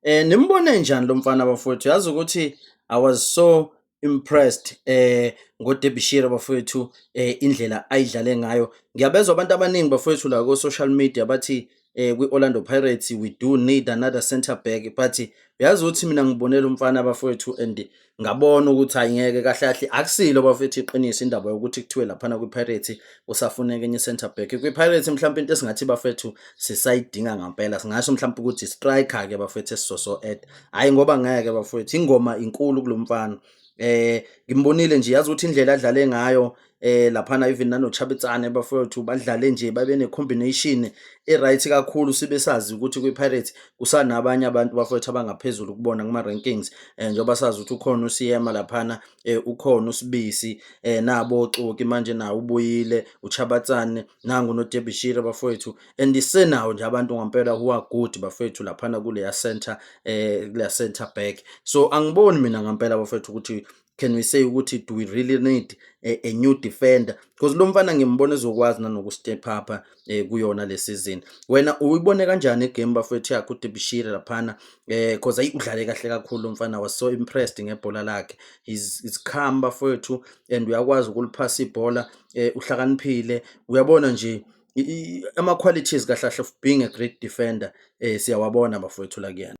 Nimbone njani lo mfana bafowethu? Yazi ukuthi I was so impressed ngoDerbyshire bafowethu, indlela ayidlale ngayo. Ngiyabezwa abantu abaningi bafowethu la ko-social media bathi kwi-Orlando Pirates we do need another centre back, but uyazi ukuthi mina ngibonela umfana bafowethu and ngabona ukuthi ayingeke kahle kahle akusilo bafowethu iqiniso indaba yokuthi kuthiwe laphana kwi-Pirates usafuneka enye centre back. Kwi-Pirates mhlawumbe into esingathi bafowethu sisayidinga ngempela, singasho mhlawumbe ukuthi striker ke bafowethu esizoso add, hhayi ngoba ngeke bafowethu, ingoma inkulu kulo mfana. Ngimbonile nje, yazi ukuthi indlela adlale ngayo laphana even nanoChabetsane bafowethu badlale nje babe ne-combination e-right kakhulu. Sibe sazi ukuthi kwi-Pirates kusanabanye abantu bafowethu abangaphezulu kubona kuma-rankings, njengoba sazi ukuthi ukhona uSiyema laphana, ukhona uSibisi, nabo Xoki manje nawo ubuyile, uChabetsane, nangu noDerbyshire bafowethu, and isenawo nje abantu ngempela who are good bafowethu laphana kuleya centre back. So angiboni mina ngempela bafowethu ukuthi can we say ukuthi do we really need a new defender, because lo mfana ngimbona ezokwazi nanoku-step up kuyona le season. Wena uyibone kanjani igame bafowethu yakho uDerbyshire laphana? Because ayi udlale kahle kakhulu lo mfana, was so impressed ngebhola lakhe. He's calm bafowethu and uyakwazi ukuliphasa ibhola, uhlakaniphile, uyabona nje ama-qualities kahle kahle of being a great defender, siyawabona bafowethu la kuyena.